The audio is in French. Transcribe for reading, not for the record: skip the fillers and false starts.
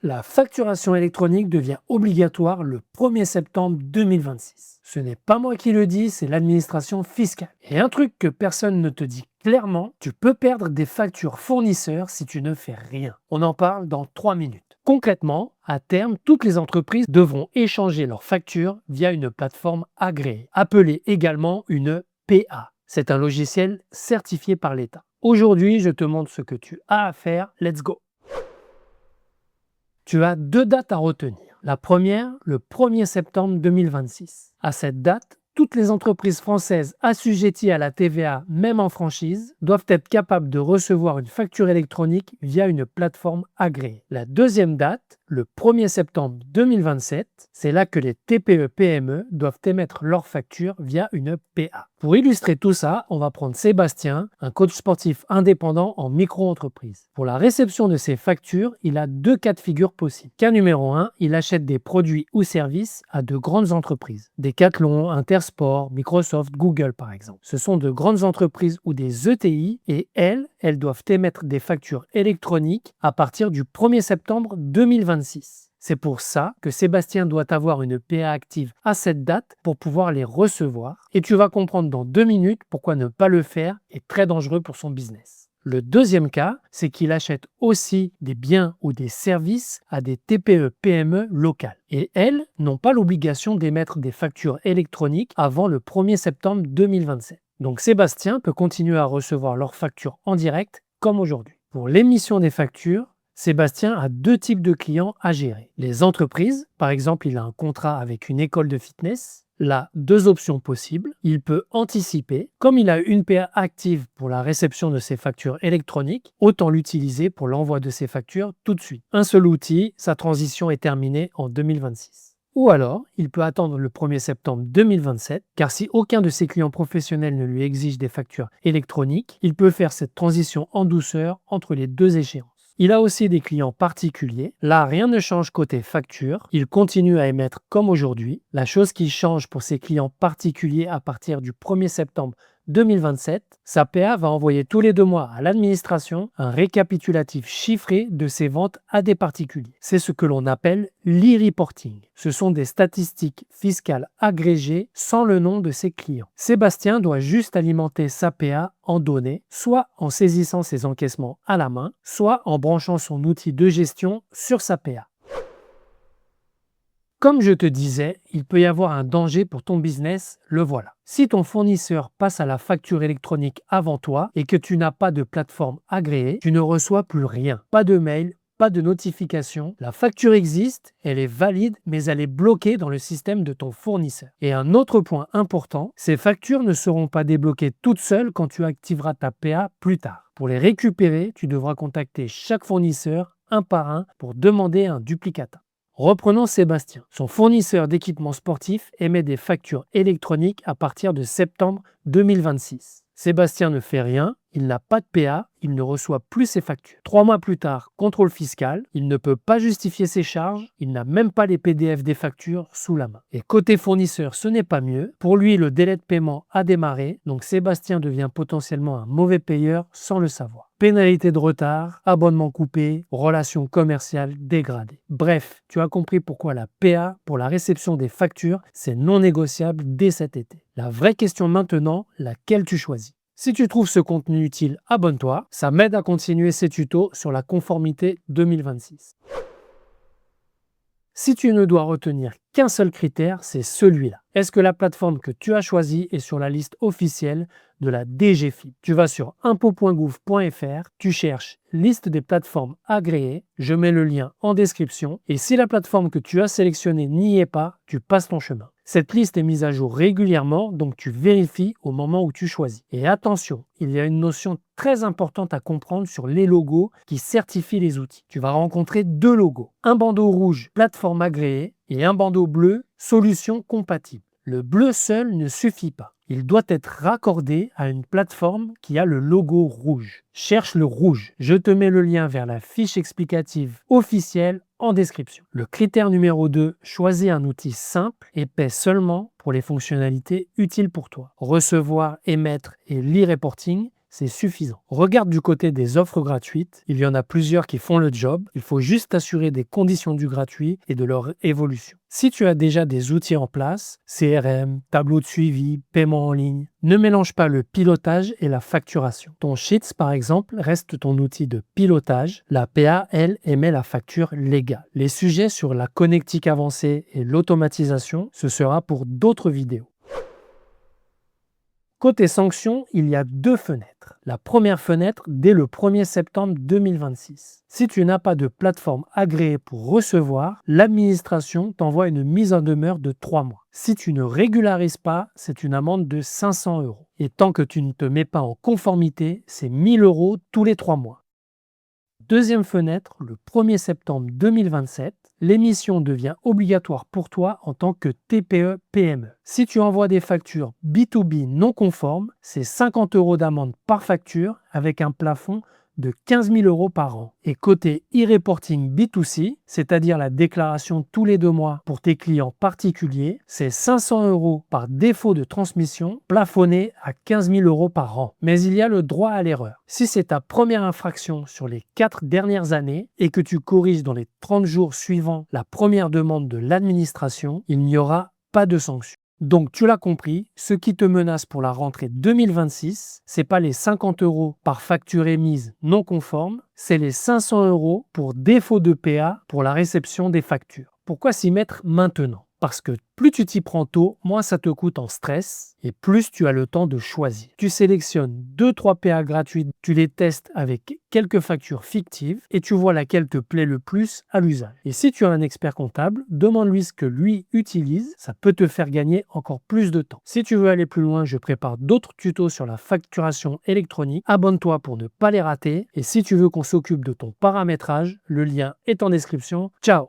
La facturation électronique devient obligatoire le 1er septembre 2026. Ce n'est pas moi qui le dis, c'est l'administration fiscale. Et un truc que personne ne te dit clairement, tu peux perdre des factures fournisseurs si tu ne fais rien. On en parle dans 3 minutes. Concrètement, à terme, toutes les entreprises devront échanger leurs factures via une plateforme agréée, appelée également une PA. C'est un logiciel certifié par l'État. Aujourd'hui, je te montre ce que tu as à faire. Let's go! Tu as 2 dates à retenir. La première, le 1er septembre 2026. À cette date, toutes les entreprises françaises assujetties à la TVA, même en franchise, doivent être capables de recevoir une facture électronique via une plateforme agréée. La deuxième date, le 1er septembre 2027, c'est là que les TPE-PME doivent émettre leur facture via une PA. Pour illustrer tout ça, on va prendre Sébastien, un coach sportif indépendant en micro-entreprise. Pour la réception de ses factures, il a 2 cas de figure possibles. Cas numéro 1, il achète des produits ou services à de grandes entreprises. Decathlon, Intersport, Microsoft, Google par exemple. Ce sont de grandes entreprises ou des ETI et elles doivent émettre des factures électroniques à partir du 1er septembre 2026. C'est pour ça que Sébastien doit avoir une PA active à cette date pour pouvoir les recevoir. Et tu vas comprendre dans 2 minutes pourquoi ne pas le faire est très dangereux pour son business. Le deuxième cas, c'est qu'il achète aussi des biens ou des services à des TPE-PME locales. Et elles n'ont pas l'obligation d'émettre des factures électroniques avant le 1er septembre 2027. Donc Sébastien peut continuer à recevoir leurs factures en direct comme aujourd'hui. Pour l'émission des factures, Sébastien a 2 types de clients à gérer. Les entreprises, par exemple, il a un contrat avec une école de fitness. Là, 2 options possibles. Il peut anticiper. Comme il a une PA active pour la réception de ses factures électroniques, autant l'utiliser pour l'envoi de ses factures tout de suite. Un seul outil, sa transition est terminée en 2026. Ou alors, il peut attendre le 1er septembre 2027, car si aucun de ses clients professionnels ne lui exige des factures électroniques, il peut faire cette transition en douceur entre les 2 échéances. Il a aussi des clients particuliers. Là, rien ne change côté facture. Il continue à émettre comme aujourd'hui. La chose qui change pour ses clients particuliers à partir du 1er septembre 2027, sa PA va envoyer tous les 2 mois à l'administration un récapitulatif chiffré de ses ventes à des particuliers. C'est ce que l'on appelle l'e-reporting. Ce sont des statistiques fiscales agrégées sans le nom de ses clients. Sébastien doit juste alimenter sa PA en données, soit en saisissant ses encaissements à la main, soit en branchant son outil de gestion sur sa PA. Comme je te disais, il peut y avoir un danger pour ton business, le voilà. Si ton fournisseur passe à la facture électronique avant toi et que tu n'as pas de plateforme agréée, tu ne reçois plus rien. Pas de mail, pas de notification. La facture existe, elle est valide, mais elle est bloquée dans le système de ton fournisseur. Et un autre point important, ces factures ne seront pas débloquées toutes seules quand tu activeras ta PA plus tard. Pour les récupérer, tu devras contacter chaque fournisseur un par un pour demander un duplicata. Reprenons Sébastien. Son fournisseur d'équipements sportifs émet des factures électroniques à partir de septembre 2026. Sébastien ne fait rien, il n'a pas de PA, il ne reçoit plus ses factures. 3 mois plus tard, contrôle fiscal, il ne peut pas justifier ses charges, il n'a même pas les PDF des factures sous la main. Et côté fournisseur, ce n'est pas mieux. Pour lui, le délai de paiement a démarré, donc Sébastien devient potentiellement un mauvais payeur sans le savoir. Pénalité de retard, abonnement coupé, relations commerciales dégradées. Bref, tu as compris pourquoi la PA pour la réception des factures, c'est non négociable dès cet été. La vraie question maintenant, laquelle tu choisis? Si tu trouves ce contenu utile, abonne-toi. Ça m'aide à continuer ces tutos sur la conformité 2026. Si tu ne dois retenir qu'un seul critère, c'est celui-là. Est-ce que la plateforme que tu as choisie est sur la liste officielle de la DGFiP? Tu vas sur impôts.gouv.fr, tu cherches liste des plateformes agréées, je mets le lien en description, et si la plateforme que tu as sélectionnée n'y est pas, tu passes ton chemin. Cette liste est mise à jour régulièrement, donc tu vérifies au moment où tu choisis. Et attention, il y a une notion très importante à comprendre sur les logos qui certifient les outils. Tu vas rencontrer 2 logos. Un bandeau rouge, plateforme agréée, et un bandeau bleu, solution compatible. Le bleu seul ne suffit pas. Il doit être raccordé à une plateforme qui a le logo rouge. Cherche le rouge. Je te mets le lien vers la fiche explicative officielle en description. Le critère numéro 2, choisis un outil simple et paie seulement pour les fonctionnalités utiles pour toi. Recevoir, émettre et l'e-reporting, c'est suffisant. Regarde du côté des offres gratuites, il y en a plusieurs qui font le job, il faut juste t'assurer des conditions du gratuit et de leur évolution. Si tu as déjà des outils en place, CRM, tableau de suivi, paiement en ligne, ne mélange pas le pilotage et la facturation. Ton Sheets, par exemple, reste ton outil de pilotage. La PA, elle, émet la facture légale. Les sujets sur la connectique avancée et l'automatisation, ce sera pour d'autres vidéos. Côté sanctions, il y a 2 fenêtres. La première fenêtre dès le 1er septembre 2026. Si tu n'as pas de plateforme agréée pour recevoir, l'administration t'envoie une mise en demeure de 3 mois. Si tu ne régularises pas, c'est une amende de 500 €. Et tant que tu ne te mets pas en conformité, c'est 1 000 € tous les 3 mois. Deuxième fenêtre, le 1er septembre 2027, l'émission devient obligatoire pour toi en tant que TPE-PME. Si tu envoies des factures B2B non conformes, c'est 50 € d'amende par facture avec un plafond de 15 000 € par an. Et côté e-reporting B2C, c'est-à-dire la déclaration tous les 2 mois pour tes clients particuliers, c'est 500 € par défaut de transmission, plafonné à 15 000 € par an. Mais il y a le droit à l'erreur. Si c'est ta première infraction sur les 4 dernières années et que tu corriges dans les 30 jours suivant la première demande de l'administration, il n'y aura pas de sanction. Donc tu l'as compris, ce qui te menace pour la rentrée 2026, c'est pas les 50 € par facture émise non conforme, c'est les 500 € pour défaut de PA pour la réception des factures. Pourquoi s'y mettre maintenant? Parce que plus tu t'y prends tôt, moins ça te coûte en stress et plus tu as le temps de choisir. Tu sélectionnes 2-3 PA gratuites, tu les testes avec quelques factures fictives et tu vois laquelle te plaît le plus à l'usage. Et si tu as un expert comptable, demande-lui ce que lui utilise, ça peut te faire gagner encore plus de temps. Si tu veux aller plus loin, je prépare d'autres tutos sur la facturation électronique. Abonne-toi pour ne pas les rater et si tu veux qu'on s'occupe de ton paramétrage, le lien est en description. Ciao!